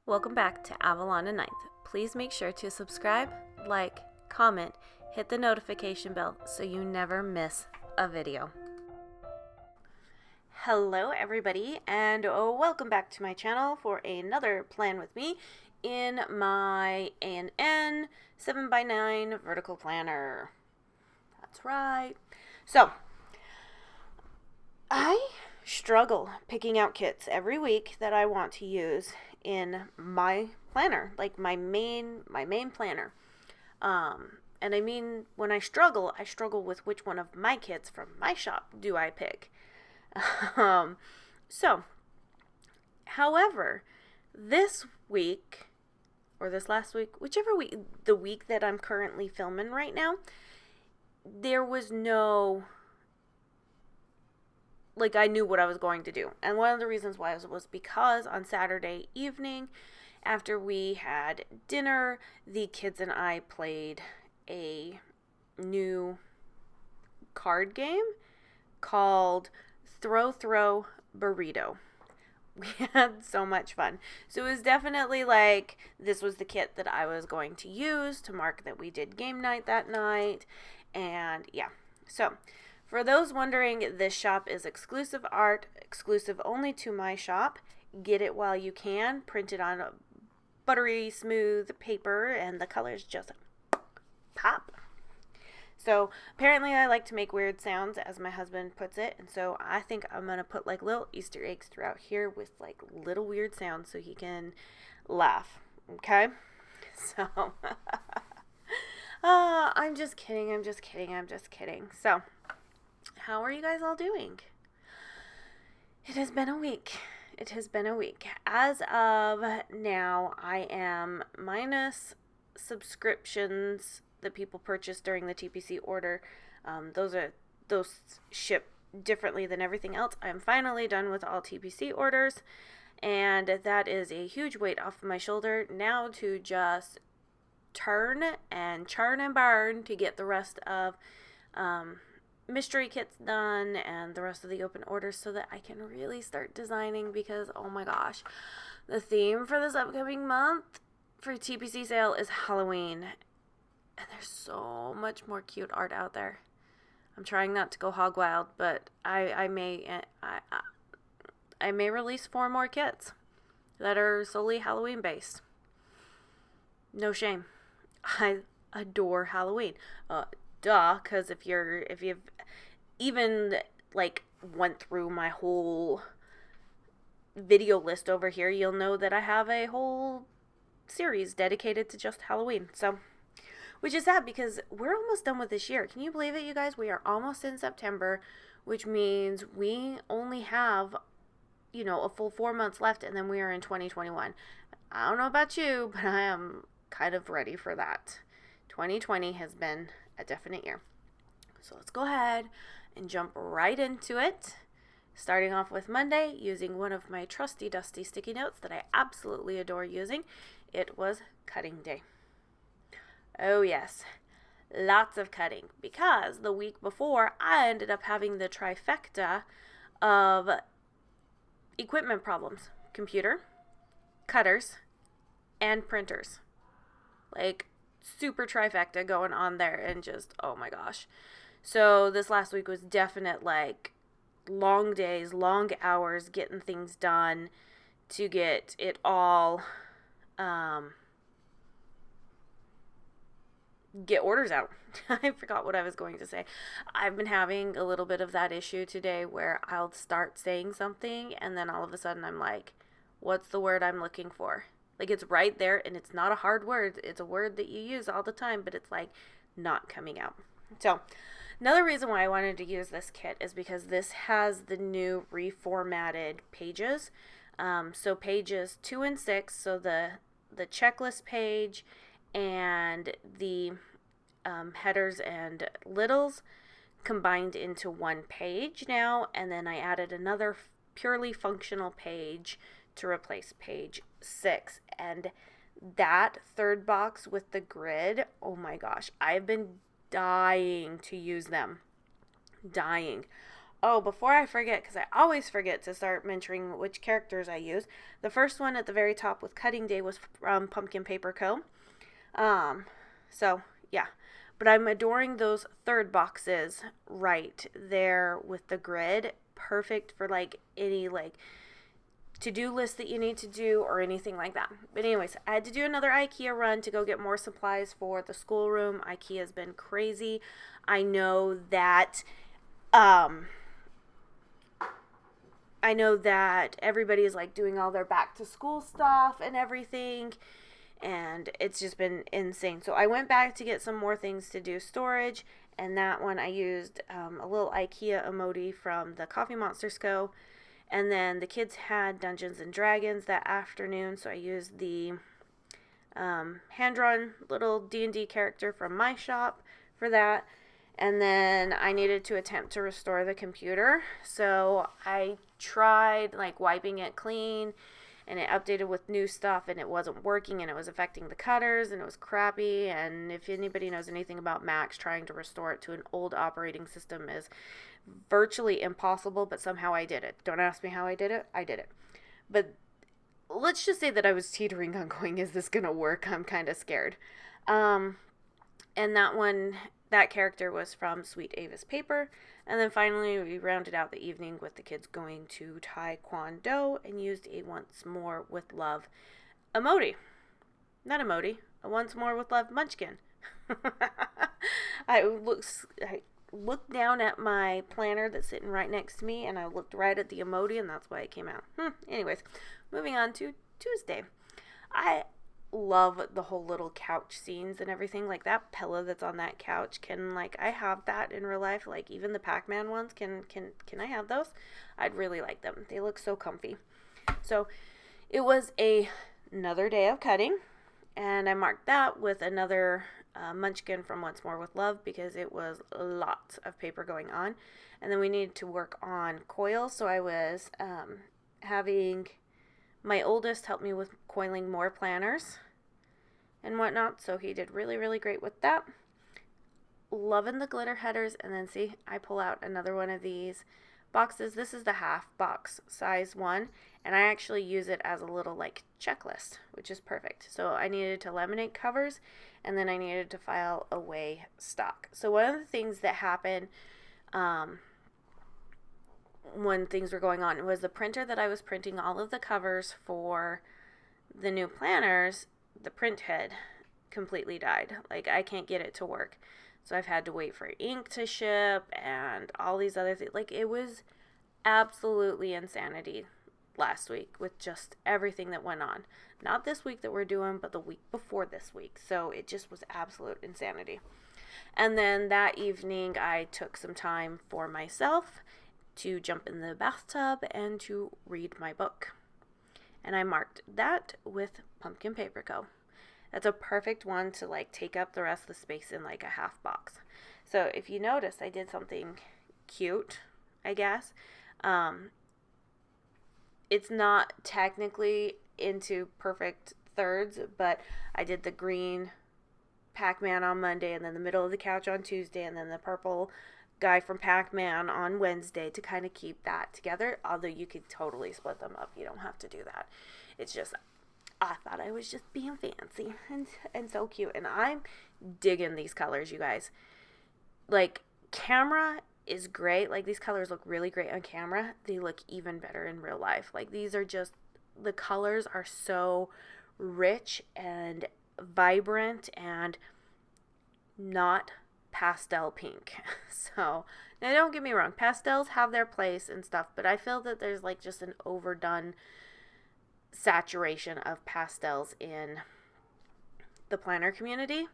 Welcome back to Avalon and Ninth. Please make sure to subscribe, like, comment, hit the notification bell so you never miss a video. Hello everybody, and welcome back to my channel for another plan with me in my A&N 7x9 vertical planner. That's right. So, I struggle picking out kits every week that I want to use in my planner, like my main planner. And I mean, when I struggle with which one of my kits from my shop do I pick. So, however, this week, or this last week, whichever week, the week that I'm currently filming right now, there was no, like, I knew what I was going to do. And one of the reasons why was because on Saturday evening, after we had dinner, the kids and I played a new card game called Throw Burrito. We had so much fun. So it was definitely like, this was the kit that I was going to use to mark that we did game night that night. And yeah, so for those wondering, this shop is exclusive art, exclusive only to my shop. Get it while you can. Print it on a buttery smooth paper, and the colors just pop. So apparently I like to make weird sounds, as my husband puts it, and so I think I'm going to put like little Easter eggs throughout here with like little weird sounds so he can laugh, okay? So, I'm just kidding. So, how are you guys all doing? It has been a week. As of now, I am minus subscriptions that people purchase during the TPC order. Those ship differently than everything else. I'm finally done with all TPC orders, and that is a huge weight off my shoulder now to just turn and churn and burn to get the rest of mystery kits done and the rest of the open orders so that I can really start designing, because oh my gosh, the theme for this upcoming month for TPC sale is Halloween, and there's so much more cute art out there. I'm trying not to go hog wild, but I may release 4 more kits that are solely Halloween based. No shame. I adore Halloween. Because if you've even like went through my whole video list over here, you'll know that I have a whole series dedicated to just Halloween. So, which is sad because we're almost done with this year. Can you believe it, you guys? We are almost in September, which means we only have, a full 4 months left, and then we are in 2021. I don't know about you, but I am kind of ready for that. 2020 has been a definite year. So let's go ahead and jump right into it. Starting off with Monday, using one of my trusty dusty sticky notes that I absolutely adore using. It was cutting day. Oh yes, lots of cutting, because the week before I ended up having the trifecta of equipment problems. Computer, cutters, and printers. Like, super trifecta going on there, and just, oh my gosh. So this last week was definite, like, long days, long hours getting things done to get it all, get orders out. I forgot what I was going to say. I've been having a little bit of that issue today where I'll start saying something and then all of a sudden I'm like, what's the word I'm looking for? Like, it's right there, and it's not a hard word. It's a word that you use all the time, but it's like not coming out. So another reason why I wanted to use this kit is because this has the new reformatted pages. So pages 2 and 6, so the checklist page and the headers and littles combined into one page now, and then I added another purely functional page to replace page 6. And that third box with the grid, oh my gosh, I've been dying to use them. Dying. Oh, before I forget, because I always forget to start mentioning which characters I use. The first one at the very top with Cutting Day was from Pumpkin Paper Co. Um, so yeah, but I'm adoring those third boxes right there with the grid. Perfect for like any like to-do list that you need to do or anything like that. But anyways, I had to do another IKEA run to go get more supplies for the schoolroom. IKEA has been crazy. I know that um everybody is like doing all their back to school stuff and everything, and it's just been insane. So I went back to get some more things to do storage, and that one I used a little IKEA emoji from the Coffee Monsters Co. And then the kids had Dungeons and Dragons that afternoon, so I used the hand-drawn little D&D character from my shop for that. And then I needed to attempt to restore the computer, so I tried like wiping it clean, and it updated with new stuff, and it wasn't working, and it was affecting the cutters, and it was crappy. And if anybody knows anything about Macs, trying to restore it to an old operating system is virtually impossible, but somehow I did it. Don't ask me how I did it. I did it. But let's just say that I was teetering on going, is this going to work? I'm kind of scared. And that character was from Sweet Avis Paper. And then finally, we rounded out the evening with the kids going to Taekwondo and used a Once More with Love emoji. Not emoji, a Once More with Love munchkin. I looked down at my planner that's sitting right next to me, and I looked right at the emoji, and that's why it came out. Anyways, moving on to Tuesday. I love the whole little couch scenes and everything. Like that pillow that's on that couch, I have that in real life. Like even the Pac-Man ones, can I have those? I'd really like them. They look so comfy. So it was another day of cutting, and I marked that with another munchkin from Once More with Love, because it was lots of paper going on. And then we needed to work on coils, so I was having my oldest help me with coiling more planners and whatnot, so he did really, really great with that. Loving the glitter headers. And then see, I pull out another one of these boxes. This is the half box size one, and I actually use it as a little like checklist, which is perfect. So I needed to laminate covers, and then I needed to file away stock. So one of the things that happened when things were going on was the printer that I was printing all of the covers for the new planners, the print head completely died. Like I can't get it to work. So I've had to wait for ink to ship and all these other things. Like it was absolutely insanity last week with just everything that went on. Not this week that we're doing, but the week before this week. So it just was absolute insanity. And then that evening I took some time for myself to jump in the bathtub and to read my book. And I marked that with Pumpkin Paper Co. That's a perfect one to like take up the rest of the space in like a half box. So if you notice, I did something cute, I guess. It's not technically into perfect thirds, but I did the green Pac-Man on Monday, and then the middle of the couch on Tuesday, and then the purple guy from Pac-Man on Wednesday to kind of keep that together. Although you could totally split them up. You don't have to do that. It's just, I thought I was just being fancy and so cute. And I'm digging these colors, you guys. Like, camera is great. Like, these colors look really great on camera. They look even better in real life. Like, these are just, the colors are so rich and vibrant and not pastel pink. So now don't get me wrong, pastels have their place and stuff, but I feel that there's like just an overdone saturation of pastels in the planner community,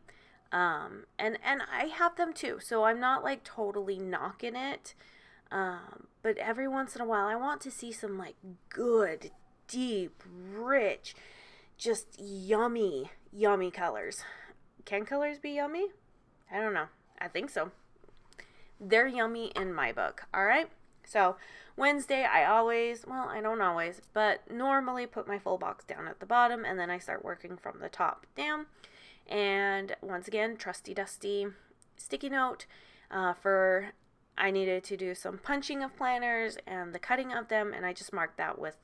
and I have them too, so I'm not like totally knocking it, but every once in a while I want to see some like good, deep, rich, just yummy colors. Can colors be yummy? I don't know. I think so. They're yummy in my book. All right. So Wednesday, I don't always, but normally put my full box down at the bottom, and then I start working from the top down. And once again, trusty dusty sticky note for I needed to do some punching of planners and the cutting of them, and I just marked that with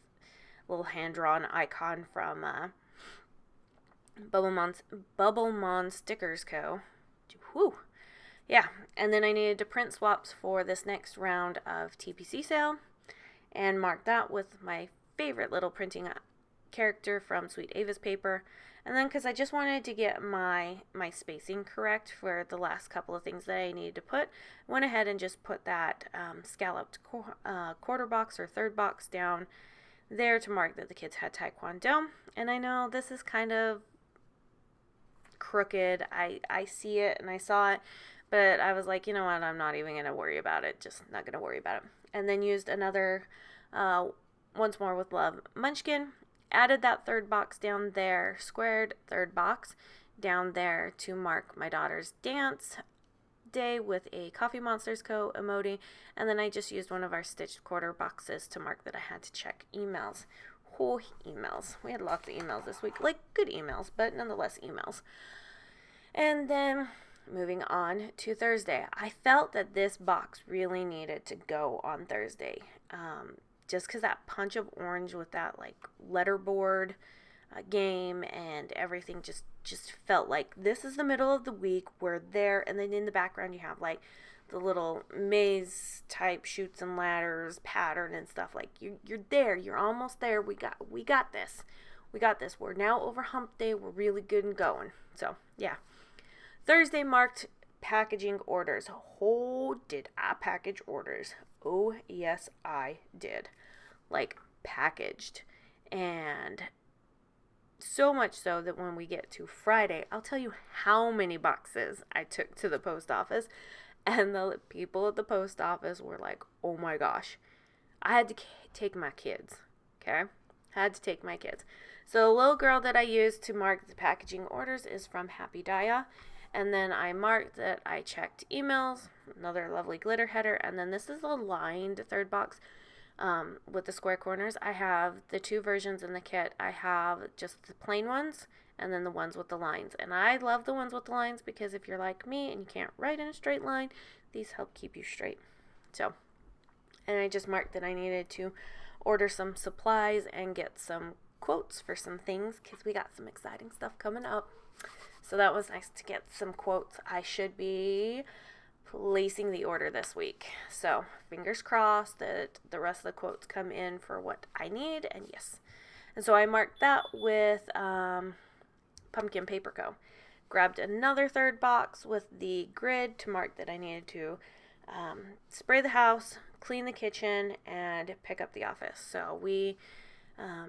a little hand-drawn icon from Bubble Mon Stickers Co. Whew. Yeah, and then I needed to print swaps for this next round of TPC sale, and mark that with my favorite little printing character from Sweet Ava's paper. And then because I just wanted to get my spacing correct for the last couple of things that I needed to put, I went ahead and just put that scalloped quarter box or third box down there to mark that the kids had Taekwondo. And I know this is kind of crooked. I see it and I saw it, but I was like, you know what, I'm not even going to worry about it. Just not going to worry about it. And then used another Once More with Love Munchkin. Added that third box down there, squared third box down there to mark my daughter's dance day with a Coffee Monsters Co. emoji. And then I just used one of our stitched quarter boxes to mark that I had to check emails. Oh, emails. We had lots of emails this week. Like, good emails, but nonetheless emails. And then moving on to Thursday. I felt that this box really needed to go on Thursday. Just because that punch of orange with that like letterboard game and everything just felt like this is the middle of the week. We're there, and then in the background you have like the little maze type chutes and ladders pattern and stuff. Like you're there. You're almost there. We got this. We got this. We're now over hump day. We're really good and going. So yeah, Thursday marked packaging orders. Oh, did I package orders? Oh, yes, I did. Like, packaged. And so much so that when we get to Friday, I'll tell you how many boxes I took to the post office. And the people at the post office were like, oh my gosh. I had to take my kids. Okay? I had to take my kids. So the little girl that I used to mark the packaging orders is from Happy Daya. And then I marked that I checked emails, another lovely glitter header, and then this is a lined third box with the square corners. I have the two versions in the kit. I have just the plain ones and then the ones with the lines. And I love the ones with the lines because if you're like me and you can't write in a straight line, these help keep you straight. So, and I just marked that I needed to order some supplies and get some quotes for some things because we got some exciting stuff coming up. So that was nice to get some quotes. I should be placing the order this week. So fingers crossed that the rest of the quotes come in for what I need. And yes. And so I marked that with Pumpkin Paper Co. Grabbed another third box with the grid to mark that I needed to spray the house, clean the kitchen, and pick up the office. So we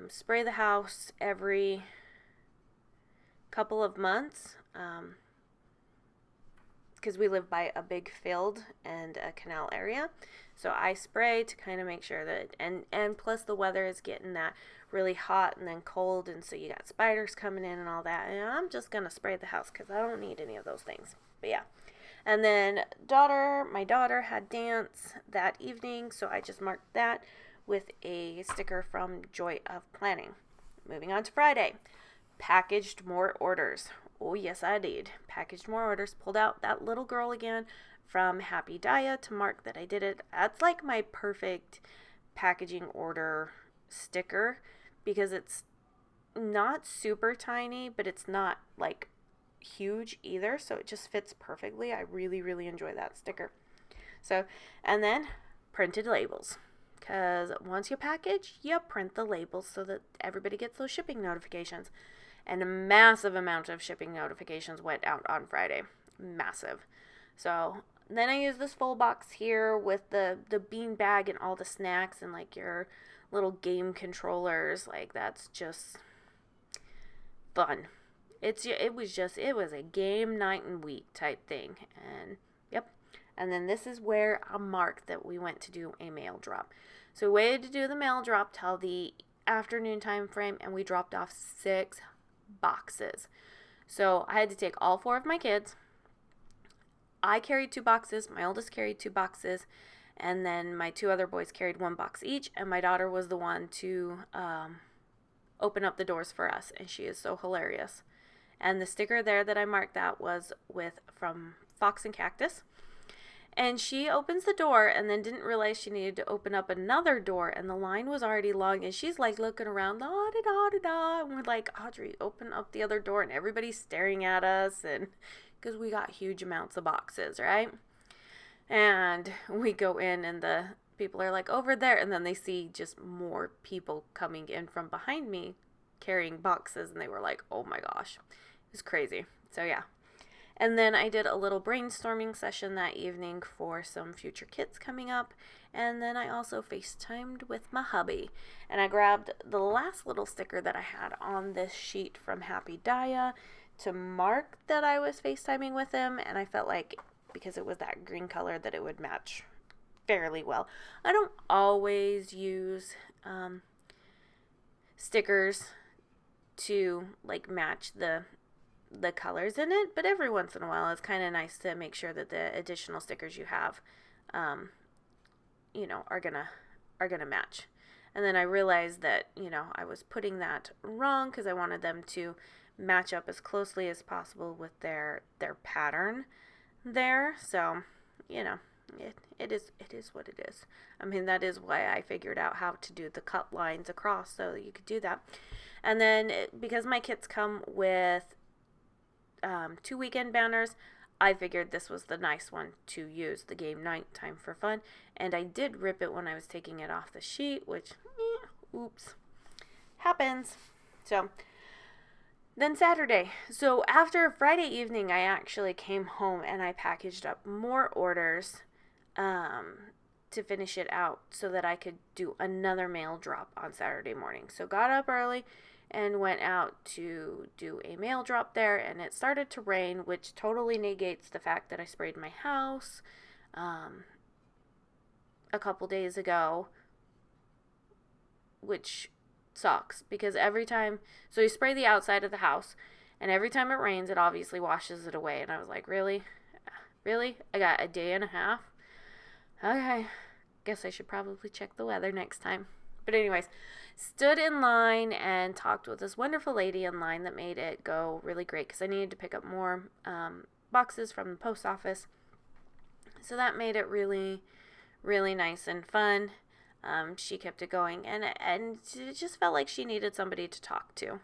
spray the house every couple of months because we live by a big field and a canal area. So I spray to kind of make sure that, and plus the weather is getting that really hot and then cold, and so you got spiders coming in and all that. And I'm just going to spray the house because I don't need any of those things. But yeah. And then my daughter had dance that evening, so I just marked that with a sticker from Joy of Planning. Moving on to Friday. Packaged more orders. Oh, yes, I did. Packaged more orders. Pulled out that little girl again from Happy Daya to mark that I did it. That's like my perfect packaging order sticker because it's not super tiny, but it's not like huge either. So it just fits perfectly. I really, really enjoy that sticker. So, and then printed labels. Because once you package, you print the labels so that everybody gets those shipping notifications. And a massive amount of shipping notifications went out on Friday. Massive. So then I use this full box here with the bean bag and all the snacks and like your little game controllers. Like that's just fun. It was a game night and week type thing. And yep. And then this is where I marked that we went to do a mail drop. So we waited to do the mail drop till the afternoon time frame, and we dropped off 6 boxes. So I had to take all 4 of my kids. I carried 2 boxes. My oldest carried 2 boxes. And then my 2 other boys carried 1 box each. And my daughter was the one to open up the doors for us. And she is so hilarious. And the sticker there that I marked that was from Fox and Cactus. And she opens the door and then didn't realize she needed to open up another door, and the line was already long, and she's like looking around, da da da da da, and we're like, Audrey, open up the other door, and everybody's staring at us, and because we got huge amounts of boxes, right? And we go in, and the people are like, over there, and then they see just more people coming in from behind me carrying boxes, and they were like, oh my gosh, it was crazy. So yeah. And then I did a little brainstorming session that evening for some future kits coming up. And then I also FaceTimed with my hubby. And I grabbed the last little sticker that I had on this sheet from Happy Daya to mark that I was FaceTiming with him. And I felt like, because it was that green color, that it would match fairly well. I don't always use stickers to like match the colors in it, but every once in a while it's kind of nice to make sure that the additional stickers you have are gonna match. And then I realized that I was putting that wrong because I wanted them to match up as closely as possible with their pattern there. So it is what it is. I mean, that is why I figured out how to do the cut lines across so that you could do that. And then because my kits come with 2 weekend banners, I figured this was the nice one to use, the game night time for fun. And I did rip it when I was taking it off the sheet, which, oops, happens. So then Saturday. So after Friday evening, I actually came home and I packaged up more orders to finish it out so that I could do another mail drop on Saturday morning. So got up early and went out to do a mail drop there, and it started to rain, which totally negates the fact that I sprayed my house a couple days ago, which sucks because every time, so you spray the outside of the house, and every time it rains, it obviously washes it away, and I was like, really? I got a day and a half? Okay, guess I should probably check the weather next time. But anyways, stood in line and talked with this wonderful lady in line that made it go really great because I needed to pick up more boxes from the post office. So that made it really, really nice and fun. She kept it going, and it just felt like she needed somebody to talk to.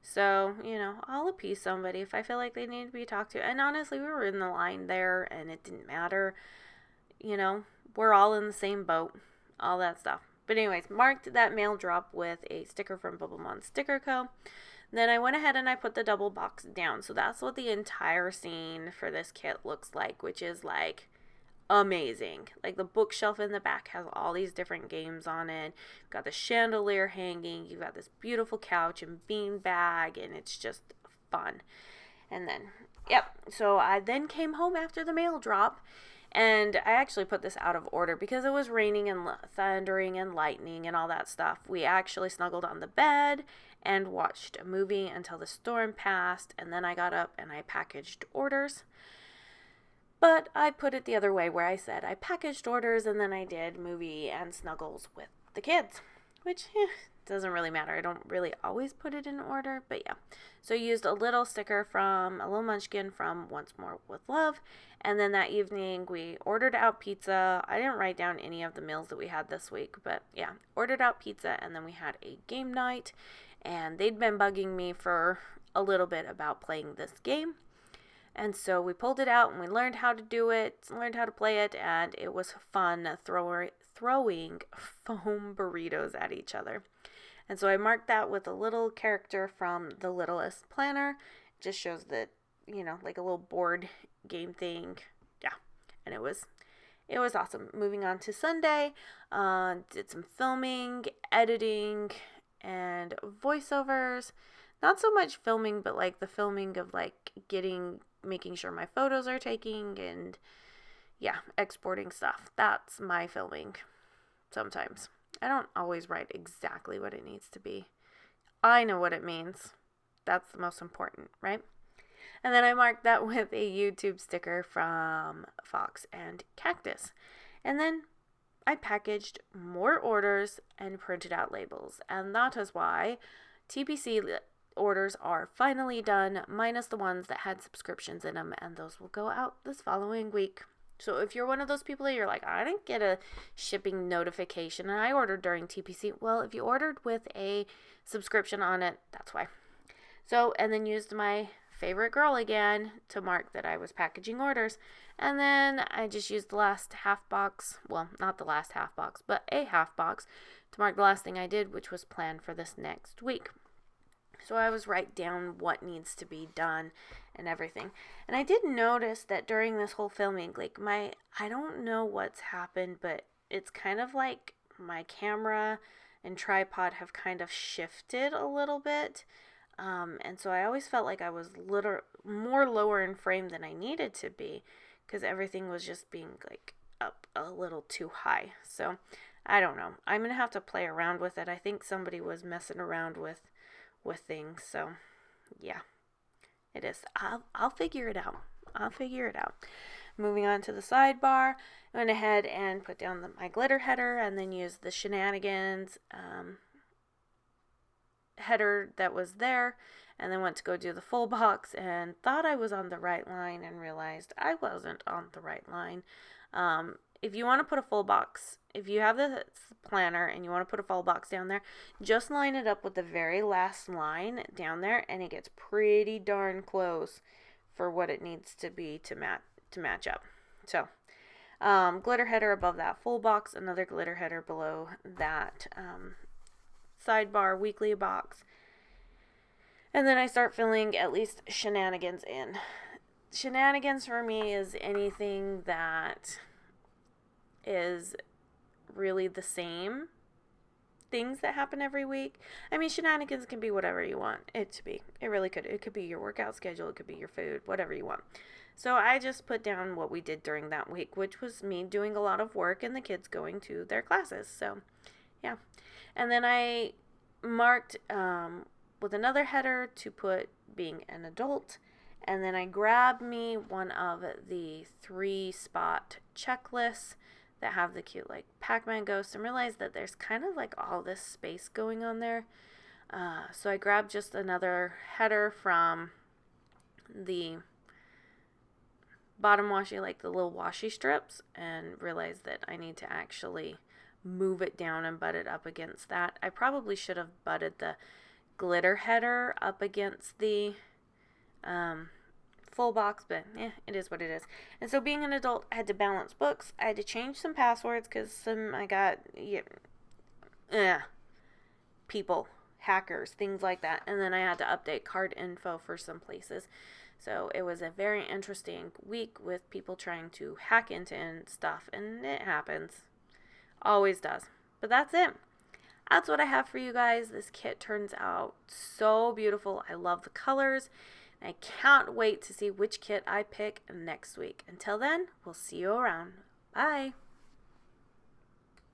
So, I'll appease somebody if I feel like they need to be talked to. And honestly, we were in the line there, and it didn't matter. We're all in the same boat, all that stuff. But anyways, marked that mail drop with a sticker from Bubblemon Sticker Co. Then I went ahead and I put the double box down. So that's what the entire scene for this kit looks like, which is like amazing. Like the bookshelf in the back has all these different games on it. You've got the chandelier hanging. You've got this beautiful couch and bean bag, and it's just fun. And then, so I then came home after the mail drop. And I actually put this out of order because it was raining and thundering and lightning and all that stuff. We actually snuggled on the bed and watched a movie until the storm passed. And then I got up and I packaged orders. But I put it the other way where I said I packaged orders and then I did movie and snuggles with the kids. Which doesn't really matter. I don't really always put it in order. But yeah. So I used a little sticker from a little munchkin from Once More with Love. And then that evening, we ordered out pizza. I didn't write down any of the meals that we had this week, but yeah, ordered out pizza, and then we had a game night, and they'd been bugging me for a little bit about playing this game, and so we pulled it out, and we learned how to do it, learned how to play it, and it was fun throwing foam burritos at each other. And so I marked that with a little character from The Littlest Planner. It just shows that, like a little board game thing. Yeah. And it was awesome. Moving on to Sunday, did some filming, editing, and voiceovers. Not so much filming, but like the filming of like making sure my photos are taking and exporting stuff. That's my filming sometimes. I don't always write exactly what it needs to be. I know what it means. That's the most important, right? And then I marked that with a YouTube sticker from Fox and Cactus. And then I packaged more orders and printed out labels. And that is why TPC orders are finally done, minus the ones that had subscriptions in them. And those will go out this following week. So if you're one of those people that you're like, I didn't get a shipping notification and I ordered during TPC, well, if you ordered with a subscription on it, that's why. So, and then used my favorite girl again to mark that I was packaging orders. And then I just used the last half box, well, not the last half box, but a half box to mark the last thing I did, which was planned for this next week. So I always write down what needs to be done and everything. And I did notice that during this whole filming, like I don't know what's happened, but it's kind of like my camera and tripod have kind of shifted a little bit. And so I always felt like I was more lower in frame than I needed to be because everything was just being like up a little too high. So I don't know. I'm going to have to play around with it. I think somebody was messing around with things. So yeah, it is. I'll figure it out. Moving on to the sidebar, I went ahead and put down my glitter header and then used the Shenanigans header that was there, and then went to go do the full box and thought I was on the right line and realized I wasn't on the right line. If you want to put a full box, if you have the planner and you want to put a full box down there, just line it up with the very last line down there and it gets pretty darn close for what it needs to be to match up. So glitter header above that full box, another glitter header below that sidebar weekly box, and then I start filling at least Shenanigans in. Shenanigans for me is anything that is really the same things that happen every week. I mean, Shenanigans can be whatever you want it to be. It really could. It could be your workout schedule, it could be your food, whatever you want. So I just put down what we did during that week, which was me doing a lot of work and the kids going to their classes. So yeah. And then I marked with another header to put being an adult. And then I grabbed me one of the 3-spot checklists that have the cute like Pac-Man ghosts and realized that there's kind of like all this space going on there. So I grabbed just another header from the bottom washi, like the little washi strips, and realized that I need to actually move it down and butt it up against that. I probably should have butted the glitter header up against the full box, but it is what it is. And so being an adult, I had to balance books. I had to change some passwords because I got people, hackers, things like that. And then I had to update card info for some places. So it was a very interesting week with people trying to hack into stuff, and it happens. Always does. But that's it. That's what I have for you guys. This kit turns out so beautiful. I love the colors. I can't wait to see which kit I pick next week. Until then, we'll see you around. Bye.